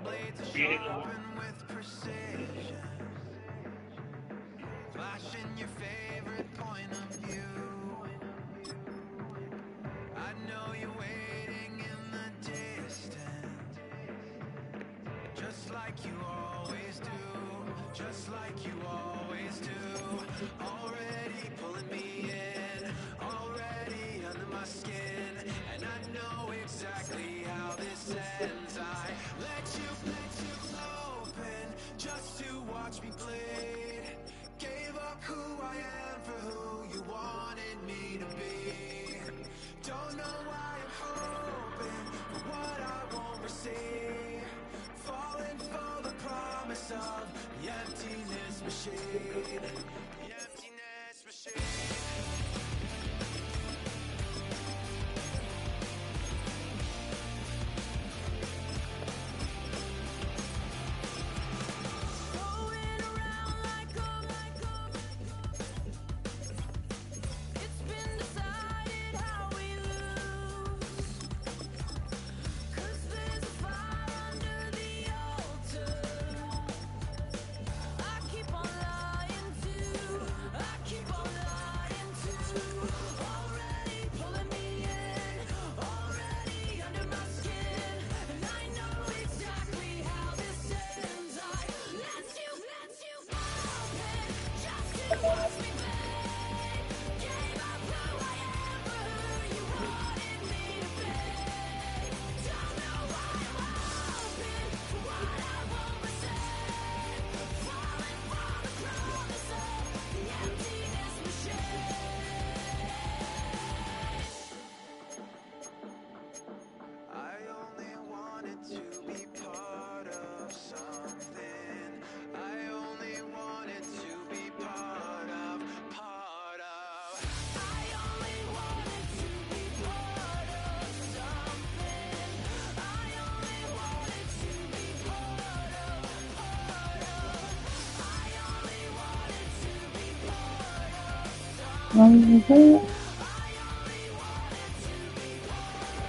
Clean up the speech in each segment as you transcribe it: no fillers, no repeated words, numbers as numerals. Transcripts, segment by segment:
blades are sharpened with precision, flashing your favorite point of view. I know you're waiting in the distance, just like you always do, just like you always do. Already pulling me in, already under my skin, and I know exactly how this ends. I let you open just to watch me bleed. Gave up who I am for who you wanted me to be. Don't know why I'm hoping for what I won't receive. Falling for the promise of the emptiness machine. The emptiness machine.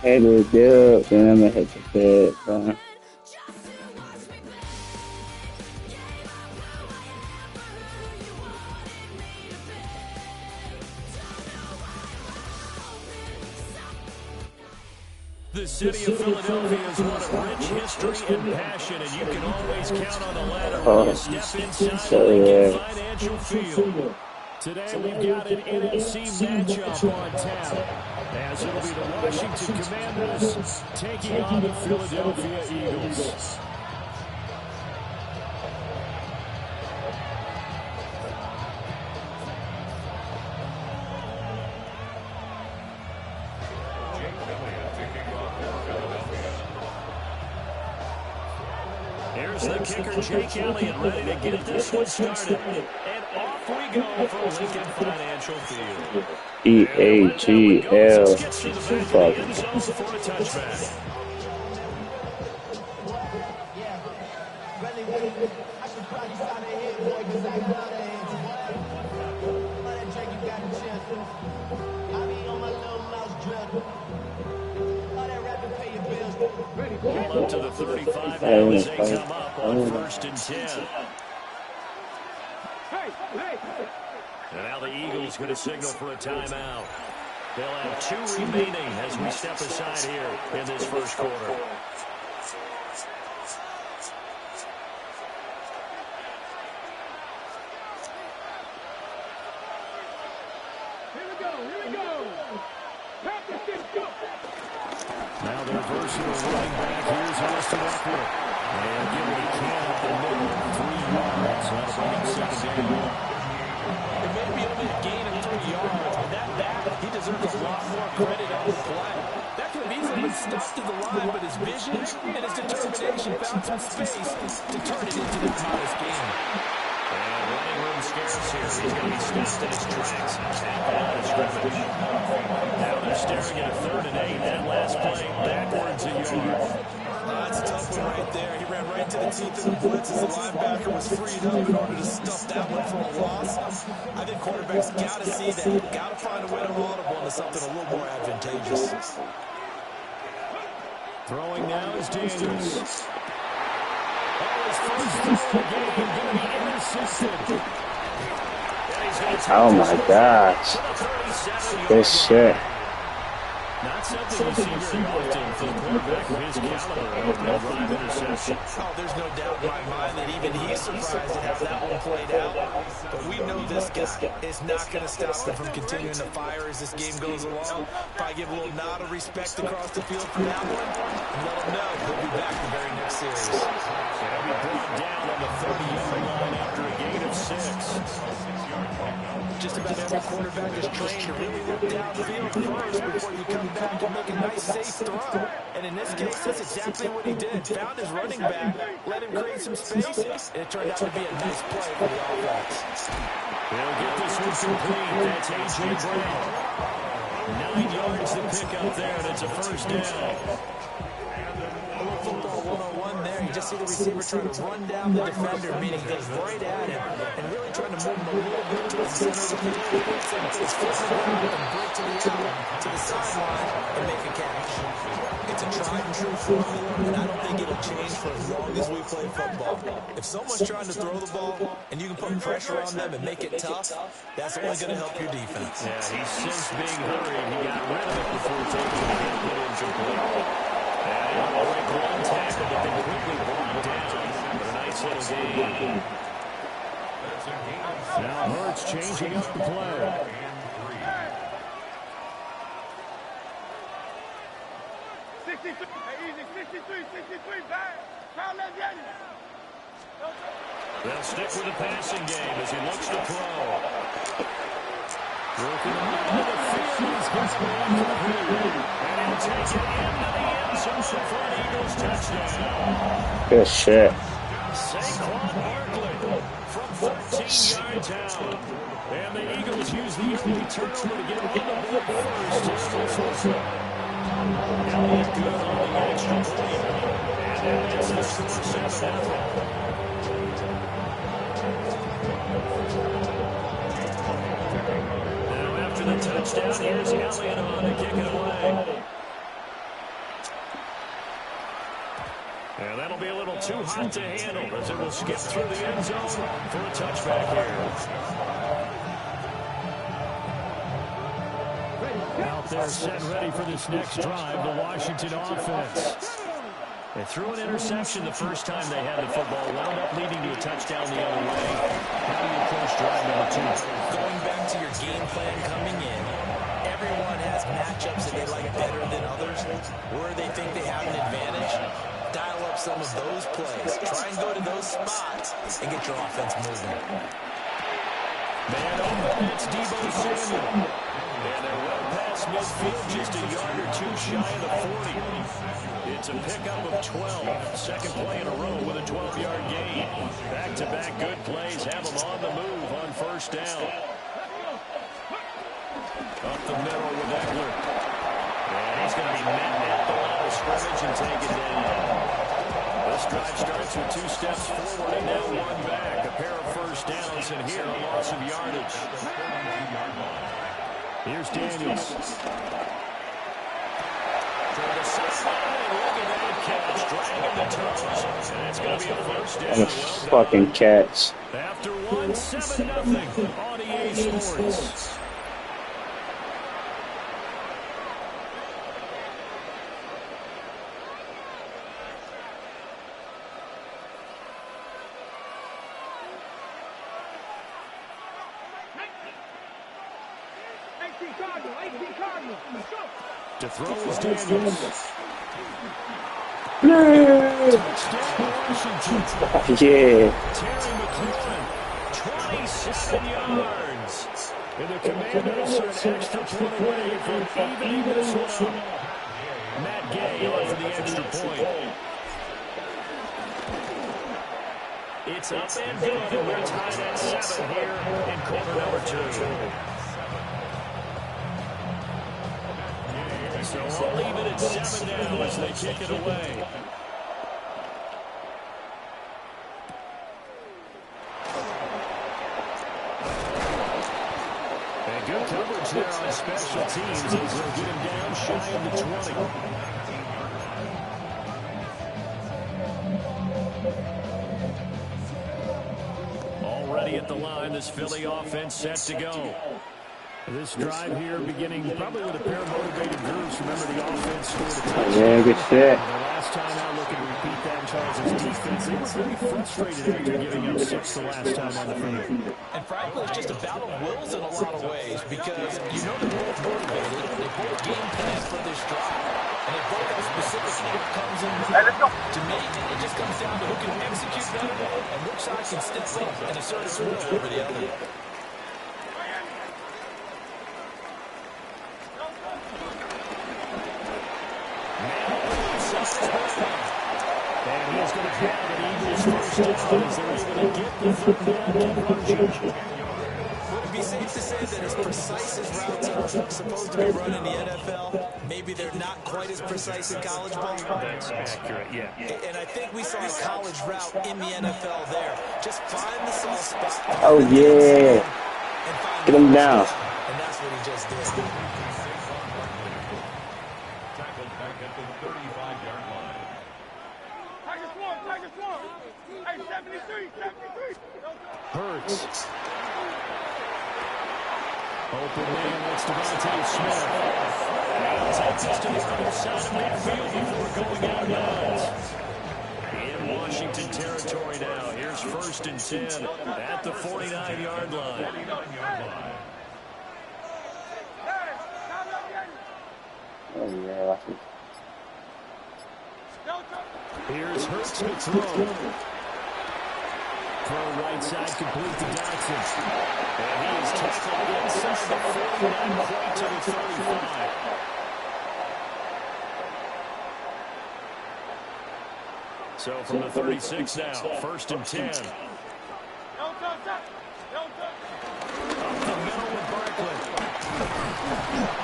Head was good, then I'm gonna hit the bed, bro. The city of Philadelphia is one of rich history and passion, and you can always count on the ladder when you step inside the Lincoln Financial Field. Today we've got an NFC matchup on tap, as it'll be the Washington Commanders taking on the Philadelphia Eagles. Here's the kicker, Jake Elliott, ready to get this one started. And off we go from Lincoln Financial Field. EAGL. Fuck. For a touchback. Up to the 35 now as they come up on 1st and 10. And now the Eagles going to signal for a timeout. They'll have 2 remaining as we step aside here in this first quarter. Now their versatile running back, here's Austin Eckler. And give what he can up the middle, 3 yards. That'll bring him 2nd down. It may be only a gain of 3 yards, but that back, he deserves a lot more credit on the play. That could have easily been stopped to the line, but his vision and his determination found some space to turn it into the tightest game. And running room scarce here. He's going to be stopped in his tracks at the line of scrimmage. Now they're staring at a 3rd and 8. That last play backwards a yard. That's a tough one right there. He ran right to the teeth of the blitz as the linebacker was freed up in order to stuff that one for a loss. I think quarterbacks got to see that. Got to find a way to audible into something a little more advantageous. Throwing now is Daniels. Oh, his first throw of the game going to be intercepted. Oh my gosh. Good shit. Not something you see very often for the quarterback of his caliber. No drive interception. Oh, there's no doubt in my mind that even he's surprised at how that one played out. But we know this guy is not going to stop him from continuing to fire as this game goes along. Probably give a little nod of respect across the field for that one. And let him know he'll be back the very next series. He'll be brought down on the 30-yard line after a gain of 6. Just about every quarterback is trained to really look downfield first before you come back and make a nice, safe throw. And in this case, that's exactly what he did. Found his running back, let him create some space, and it turned out to be a nice play for the offense. He'll get this one complete. That's A.J. Brown. 9 yards to pick up there, and it's a first down. Football 101 there. You just see the receiver trying to run down the defender, meaning he goes right at him and really trying to move him a little bit to the center of the field. It's flipping around and break to the sideline and make a catch. It's a tried and true formula, and I don't think it'll change for as long as we play football. If someone's trying to throw the ball and you can put pressure on them and make it tough, that's only going to help your defense. Yeah, he's since being hurried. He got rid of it before taking the hit, but incomplete. I'll make one tackle, but they quickly brought down. But a nice little gain. Now Hurts changing up the play. They'll stick with the passing game as he looks to throw. Working on the field. He's got it. And he'll take it into the end zone for an Eagles touchdown. Good shit. Saquon Barkley from 14 yards out. And the Eagles use the early turnover to get on the board first. Elliott good on the extra point. And it's the score 7-0. The touchdown. Here's Elliott on to kick it away. And that'll be a little too hot to handle as it will skip through the end zone for a touchback here. Out there set ready for this next drive, the Washington offense. They threw an interception the first time they had the football, wound up leading to a touchdown the other way. How do you approach drive number 2? Going back to your game plan coming in, everyone has matchups that they like better than others, where they think they have an advantage. Dial up some of those plays. Try and go to those spots and get your offense moving. Man open, it's Deebo Samuel. And they're well past midfield, just a yard or two shy of the 40. It's a pickup of 12. Second play in a row with a 12-yard gain. Back-to-back good plays have them on the move on first down. Up the middle with Eckler. And he's going to be met at the line of scrimmage and take it down. This drive starts with 2 steps forward and now 1 back. A pair of first downs and here a loss of yardage. Here's Daniels. What a fucking catch. After 1, 7-0 on EA Sports. To throw is Daniels. Yeah. Terry McLaurin, 27 yards. And the Commanders are an extra point away from evening this one up. Matt Gay on for the extra point. It's up and good, and we're tied at 7 here in quarter number 2. So I'll leave it at 7 now as they kick it away. And good coverage there on special teams as they'll get him down shy of the 20. this Philly offense set to go. This drive here beginning probably with a pair of motivated groups. Remember, the offense scored a touchdown. Yeah, good shit. The last time out, looking to repeat that in Charles' defense. They were pretty frustrated after giving up 6 the last time on the field. And frankly, it's just a battle of wills in a lot of ways because you know they're both motivated. They both game plan for this drive. And they both have specific outcomes in mind. To me, it just comes down to who can execute better and which side can step up and assert its will over the other. And he is going to have an Eagles first down as they're able to get the third down conversion. Would it be safe to say that as precise as routes are supposed to be run in the NFL, maybe they're not quite as precise in college ball? That's accurate, yeah. And I think we saw a college route in the NFL there. Just find the soft spot. Oh, yeah. Get him down. And that's what he just did. Tackled back at the 35-yard line. Hey, 73. Hurts. Open man, that's Devontae Smith. He'll take this to the other side of midfield before going out of bounds. In Washington territory now. Here's 1st and 10 at the 49-yard line. Oh, yeah, that's it. Here's Hurts to throw. Throw right side complete to Dotson. And he is tackled inside the 49 point to the 35. So from the 36 now, 1st and 10. Up the middle with Barkley.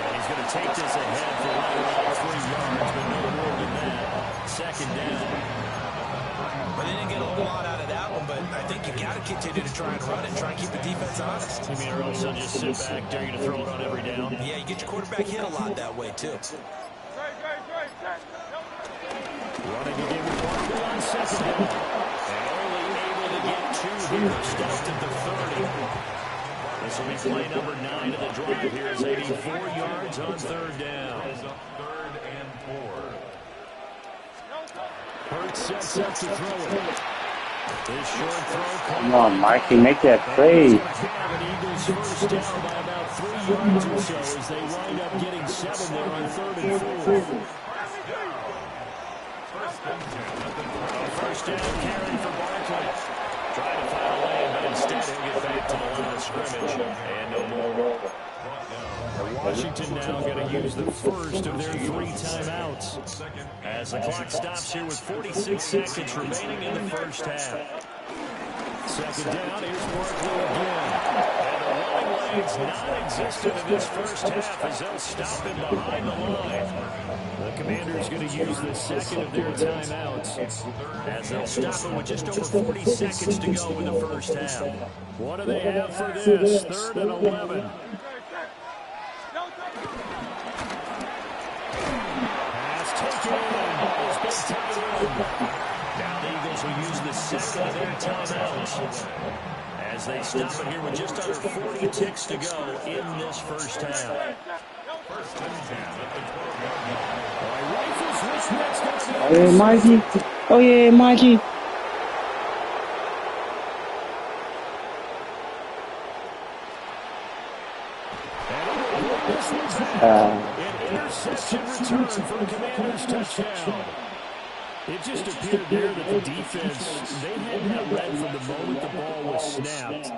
And he's going to take this ahead for right around 3 yards, but no more than that. 2nd down. But they didn't get a whole lot out of that one, but I think you got to continue to try and run it, try and keep the defense honest. You mean or else they'll just sit back, dare you to throw it on every down? Yeah, you get your quarterback hit a lot that way, too. Running again with Barkley on 2nd down. And only able to get 2 here, stopped at the 30. This will be play number 9 of the drive. Here's 84 yards on 3rd down. 3rd and 4. Hurts sets up to throw it. This short throw. Come on, Mikey, make that play. Eagles first down by about 3 yards or so as they wind up getting 7 there on 3rd and 4. First down carry for Barkley. Trying to find a lane, but instead he'll get back to the line of scrimmage. And no more. Washington now going to use the first of their 3 timeouts. As the clock stops here with 46 seconds remaining in the first half. 2nd down, here's Barkley again. And the running lane's non-existent in this first half as they'll stop him behind the line. The Commanders going to use the 2nd of their timeouts as they'll stop it with just over 40 seconds to go in the first half. What do they have for this? 3rd and 11. Pass taken in. Ball's been tied in. Now the Eagles will use the 2nd of their timeouts as they stop it here with just under 40 ticks to go in this first half. 1st and 10 at the 12-yard line. Oh, yeah, Mikey. Oh, yeah, Mikey. An interception return for the Commanders' touchdown. It just appeared there that the defense, they had that read from the moment the ball was snapped.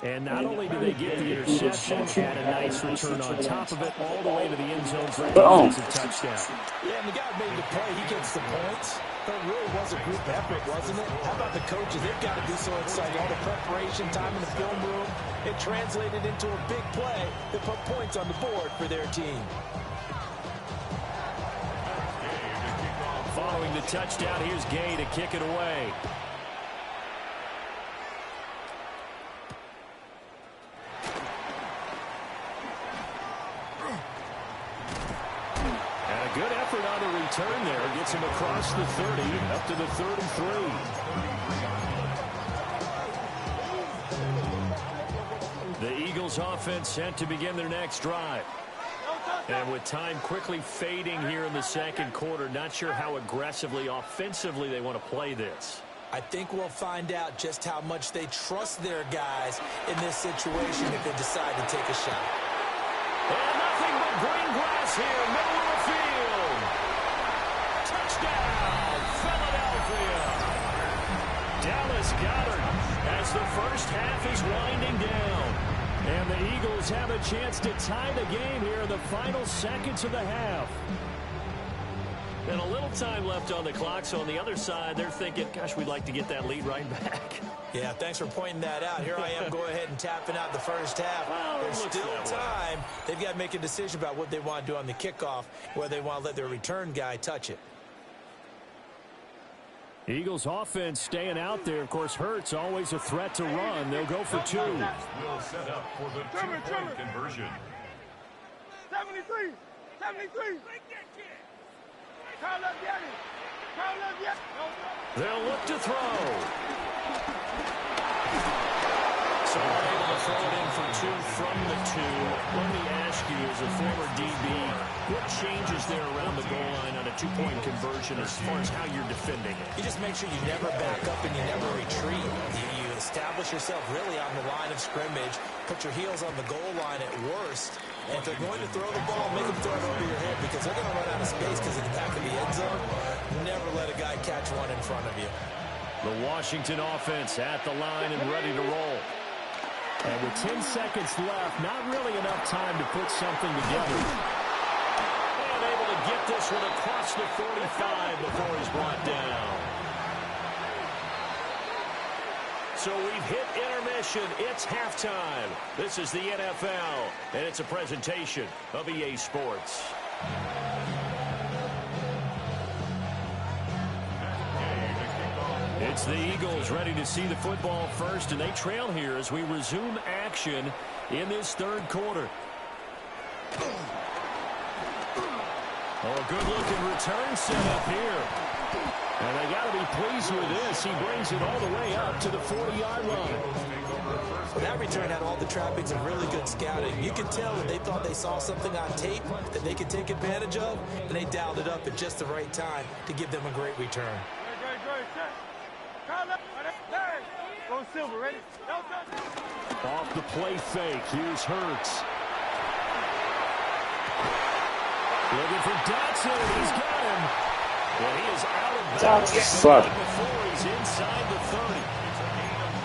And not only did they get the interception, had a nice return on top of it, all the way to the end zone for a defensive touchdown. Yeah, and the guy made the play. He gets the points. But it really was a group effort, wasn't it? How about the coaches? They've got to be so excited. All the preparation time in the film room, it translated into a big play that put points on the board for their team. Following the touchdown, here's Gay to kick it away. And a good effort on the return there. Gets him across the 30, up to the 33. Eagles offense set to begin their next drive. And with time quickly fading here in the second quarter, not sure how aggressively, offensively they want to play this. I think we'll find out just how much they trust their guys in this situation if they decide to take a shot. And nothing but green grass here, middle of the field. Touchdown, Philadelphia. Dallas Goedert as the first half is winding down. And the Eagles have a chance to tie the game here in the final seconds of the half. And a little time left on the clock, so on the other side, they're thinking, gosh, we'd like to get that lead right back. Yeah, thanks for pointing that out. Here I am going ahead and tapping out the first half. There's still time. They've got to make a decision about what they want to do on the kickoff, whether they want to let their return guy touch it. Eagles offense staying out there. Of course, Hurts always a threat to run. They'll go for two. Will set up for the two-point conversion. 73. 73. They'll look to throw. So they're able to throw it in for two from the two. Let me ask you, as a former DB, what changes there around the goal line on a two-point conversion as far as how you're defending it? You just make sure you never back up and you never retreat. You establish yourself really on the line of scrimmage, put your heels on the goal line at worst, and if they're going to throw the ball, make them throw it over your head because they're going to run out of space because of the back of the end zone. Never let a guy catch one in front of you. The Washington offense at the line and ready to roll. And with 10 seconds left, not really enough time to put something together. And able to get this one across the 45 before he's brought down. So we've hit intermission. It's halftime. This is the NFL, and it's a presentation of EA Sports. It's the Eagles ready to see the football first, and they trail here as we resume action in this third quarter. Oh, a good-looking return set up here. And they got to be pleased with this. He brings it all the way up to the 40-yard line. Well, that return had all the trappings of really good scouting. You could tell that they thought they saw something on tape that they could take advantage of, and they dialed it up at just the right time to give them a great return. Go Silver, ready? Off the play fake. Here's Hurts. Looking for Dotson. He's got him. And he is out of bounds before he's inside the 30.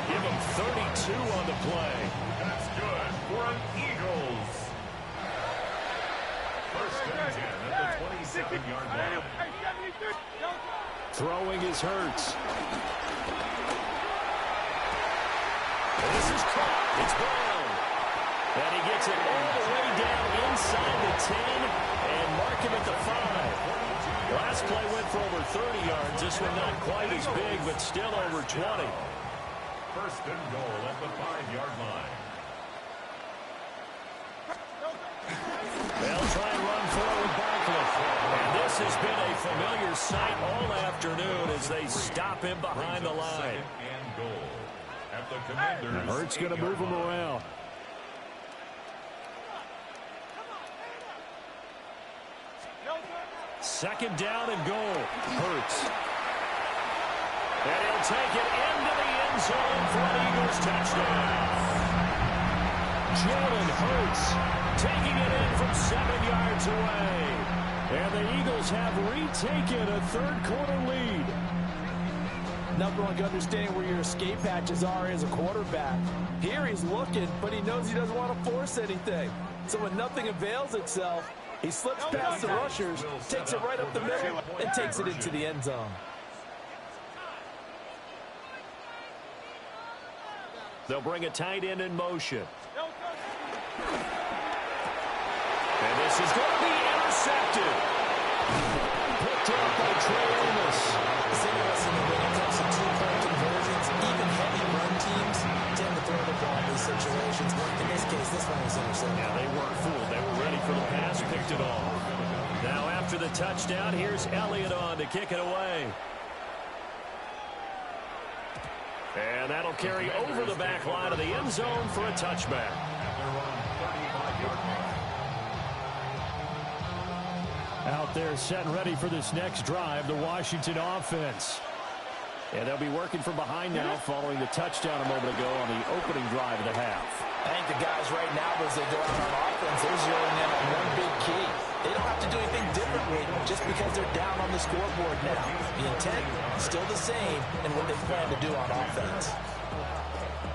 Give him 32 on the play. That's good for an Eagles. First and 10 at the 27-yard line. Throwing is Hurts. And this is caught. It's Brown. And he gets it all the way down inside the 10 and mark him at the 5. Last play went for over 30 yards. This one not quite as big, but still over 20. First and goal at the 5-yard line. They'll try and run forward Barkley. And this has been a familiar sight all afternoon as they stop him behind the line. Second and goal at the Commanders. Hurts going to move him around. Second down and goal. Hurts. And he'll take it into the end zone for an Eagles touchdown. Jalen Hurts taking it in from 7 yards away. And the Eagles have retaken a third-quarter lead. Nothing like understanding where your escape hatches are as a quarterback. Here he's looking, but he knows he doesn't want to force anything. So when nothing avails itself, he slips past the rushers, takes it right up the middle, and takes it into the end zone. They'll bring a tight end in motion. And this is going to be intercepted. Picked up by Trey Amos. It's interesting that when it comes to two-point conversions, even heavy run teams tend to throw the ball in these situations. In this case, this one was intercepted. Yeah, they weren't fooled. They were ready for the pass, picked it off. Now after the touchdown, here's Elliott on to kick it away. And that'll carry over the back line of the end zone for a touchback. Out there setting ready for this next drive, the Washington offense. And they'll be working from behind now following the touchdown a moment ago on the opening drive of the half. I think the guys right now, as they go out on offense, they're zeroing in on one big key. They don't have to do anything differently just because they're down on the scoreboard now. The intent is still the same in what they plan to do on offense.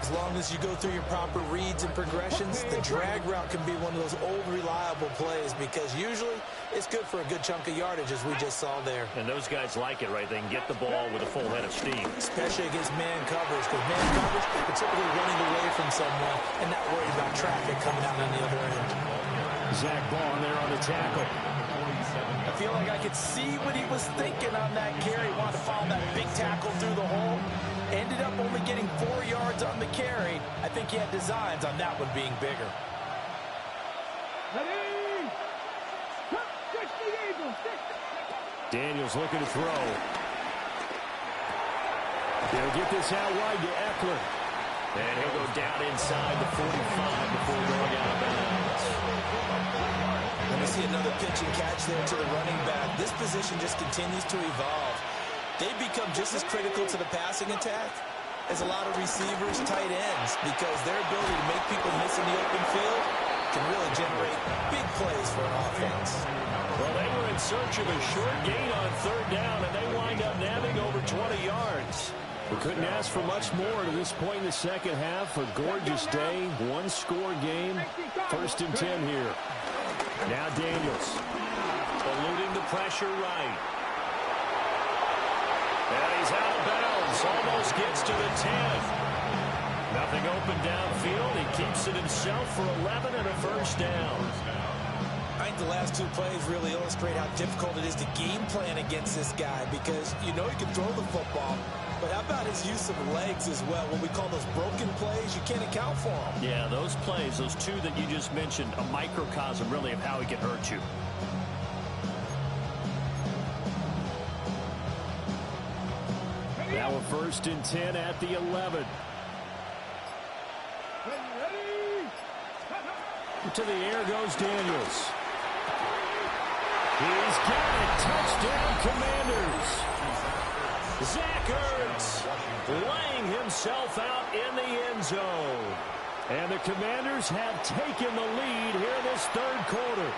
As long as you go through your proper reads and progressions, the drag route can be one of those old reliable plays because usually it's good for a good chunk of yardage as we just saw there. And those guys like it, right? They can get the ball with a full head of steam. Especially against man coverage, because man coverage, you're typically running away from someone and not worried about traffic coming out on the other end. Zach Bond there on the tackle. I feel like I could see what he was thinking on that carry. Wanted to follow that big tackle through the hole. Ended up only getting 4 yards on the carry. I think he had designs on that one being bigger. Daniels looking to throw. They'll get this out wide to Eckler. And he'll go down inside the 45 before going out of bounds. Let me see another pitch and catch there to the running back. This position just continues to evolve. They become just as critical to the passing attack as a lot of receivers, tight ends, because their ability to make people miss in the open field can really generate big plays for an offense. Well, they were in search of a short gain on third down, and they wind up nabbing over 20 yards. We couldn't ask for much more to this point in the second half. A gorgeous day, one-score game, 1st and 10 here. Now Daniels, eluding the pressure right. And he's out of bounds, almost gets to the 10. Nothing open downfield. He keeps it himself for 11 and a first down. I think the last 2 plays really illustrate how difficult it is to game plan against this guy because you know he can throw the football, but how about his use of legs as well? What we call those broken plays, you can't account for them. Yeah, those plays, those 2 that you just mentioned, a microcosm really of how he can hurt you. Now a 1st and 10 at the 11. To the air goes Daniels. He's got it. Touchdown, Commanders. Zach Ertz laying himself out in the end zone. And the Commanders have taken the lead here in this 3rd quarter.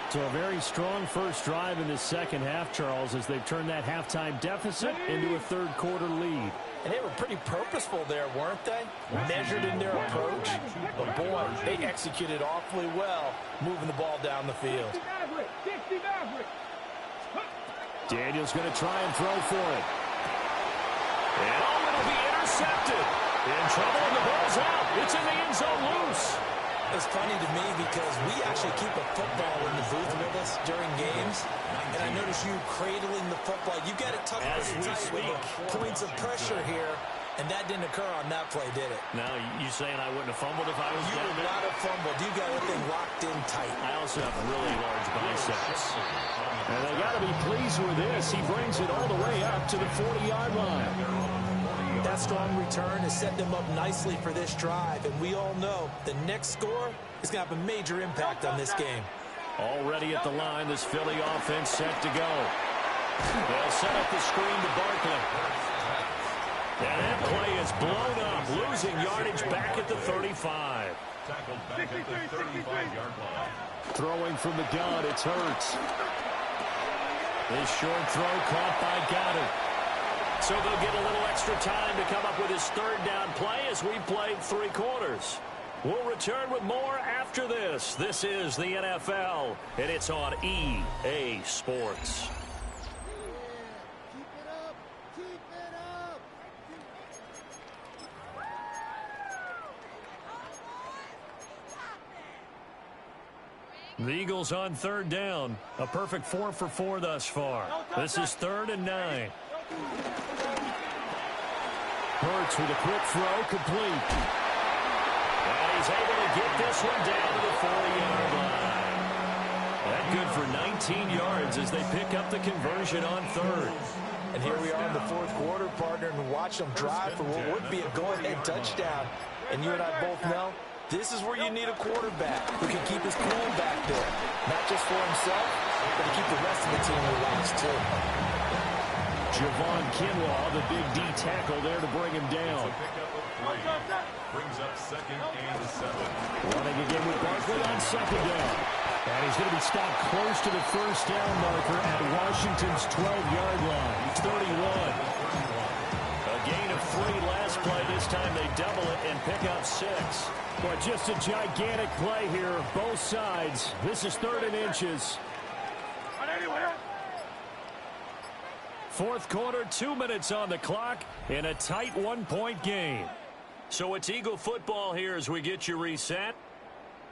So a very strong first drive in the second half, Charles, as they've turned that halftime deficit into a 3rd quarter lead. And they were pretty purposeful there, weren't they? Measured in their approach. But boy, they executed awfully well, moving the ball down the field. Daniels going to try and throw for it. And it'll be intercepted. In trouble, and the ball's out. It's in the end zone loose. It's funny to me because we actually keep a football in the booth with us during games. And I notice you cradling the football. You got it tucked with points of pressure here. And that didn't occur on that play, did it? No, you saying I wouldn't have fumbled if I was you down would not have fumbled. You got everything locked in tight. I also have really large biceps. And they got to be pleased with this. He brings it all the way up to the 40-yard line. That strong return has set them up nicely for this drive. And we all know the next score is going to have a major impact on this game. Already at the line, this Philly offense set to go. They'll set up the screen to Barkley. And that play is blown up, losing yardage back at the 35. Tackled back at the 35-yard line. Throwing from the gun, it's Hurts. This short throw caught by Goddard. So they'll get a little extra time to come up with his 3rd down play as we played 3 quarters. We'll return with more after this. This is the NFL, and it's on EA Sports. The Eagles on 3rd down. A perfect 4 for 4 thus far. This is 3rd and 9. Hurts with a quick throw, complete. And he's able to get this one down to the 40-yard line. That good for 19 yards as they pick up the conversion on 3rd. And here we are in the 4th quarter, partner, and watch them drive for what would be a go-ahead touchdown. And you and I both know This is where you need a quarterback who can keep his cool back there. Not just for himself, but to keep the rest of the team relaxed, too. Javon Kinlaw, the big D tackle there to bring him down. Brings up 2nd and 7. Running again with Barkley on 2nd down. And he's going to be stopped close to the first down marker at Washington's 12-yard line. 31. A gain of 3 last play. This time they double it and pick up 6. But just a gigantic play here, both sides. This is 3rd and inches. Fourth quarter, 2 minutes on the clock in a tight 1-point game. So it's Eagle football here as we get you reset.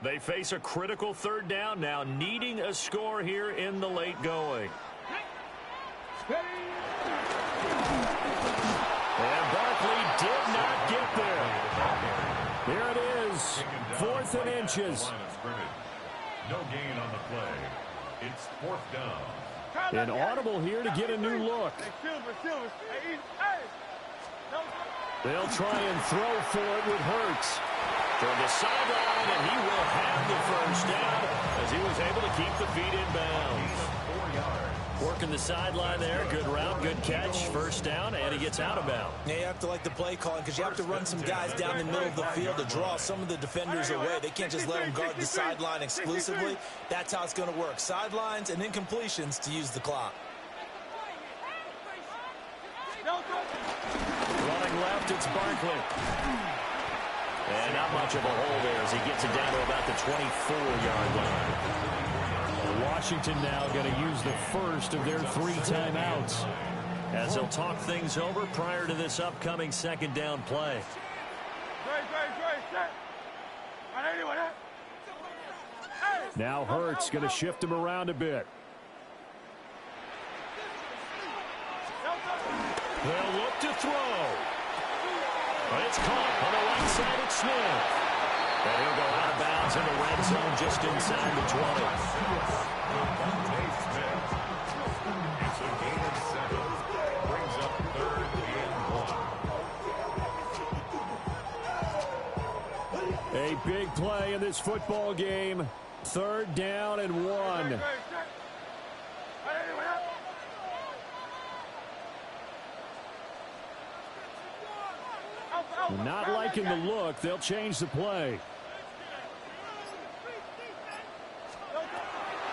They face a critical 3rd down now, needing a score here in the late going. And Barkley did not get there. Here it is, 4th and inches. No gain on the play. It's 4th down. An audible here to get a new look. They'll try and throw for it with Hurts. Toward the sideline, and he will have the first down as he was able to keep the feet in bounds. 4 yards. Working the sideline there. Good route, good catch. First down, and he gets out of bounds. Yeah, you have to like the play calling because you have to run some guys down the middle of the field to draw some of the defenders away. They can't just let them guard the sideline exclusively. That's how it's going to work. Sidelines and incompletions to use the clock. Running left, it's Barkley. And not much of a hole there as he gets it down to about the 24-yard line. Washington now going to use the first of their 3 timeouts as they'll talk things over prior to this upcoming 2nd down play. Now Hurts going to shift him around a bit. They'll look to throw. But it's caught on the right side at Smith. And he'll go out of bounds in the red zone just inside the 20. It's a gain of 7. Brings up 3rd and 1. A big play in this football game. 3rd down and 1. Not liking the look. They'll change the play.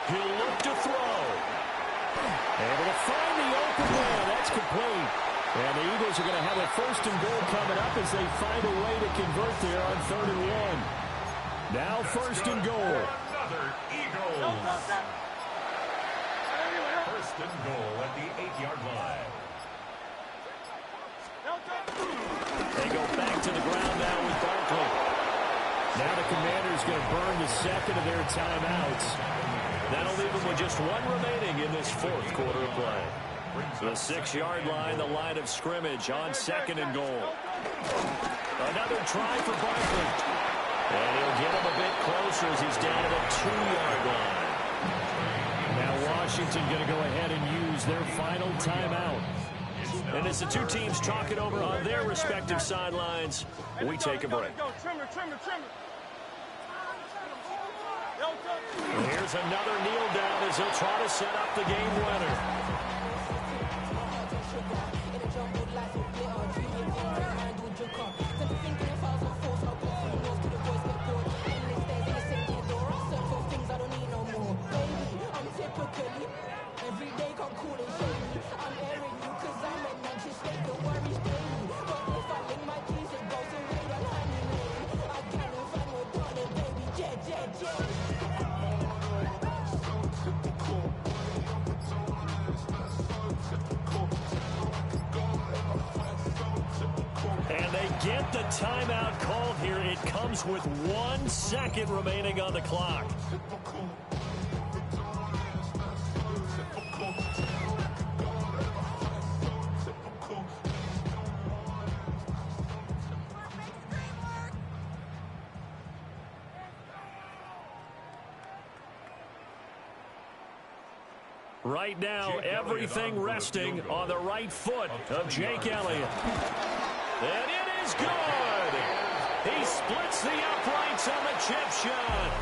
He'll look to throw. Able to find the open man. That's complete. And the Eagles are going to have a 1st and goal coming up as they find a way to convert there on 3rd and 1. Now 1st and goal. Another Eagles. 1st and goal at the 8-yard line. They go back to the ground now with Barkley. Now the Commanders going to burn the 2nd of their timeouts. That'll leave them with just 1 remaining in this 4th quarter of play. The 6-yard line, the line of scrimmage on 2nd and goal. Another try for Barkley. And he'll get him a bit closer as he's down to the 2-yard line. Now Washington going to go ahead and use their final timeout. And as the 2 teams talk it over on their respective sidelines, we take a break. Here's another kneel down as he'll try to set up the game winner. And they get the timeout called here. It comes with 1 second remaining on the clock. Right now, everything resting on the right foot of Jake Elliott. And it is good. He splits the uprights him a chip shot.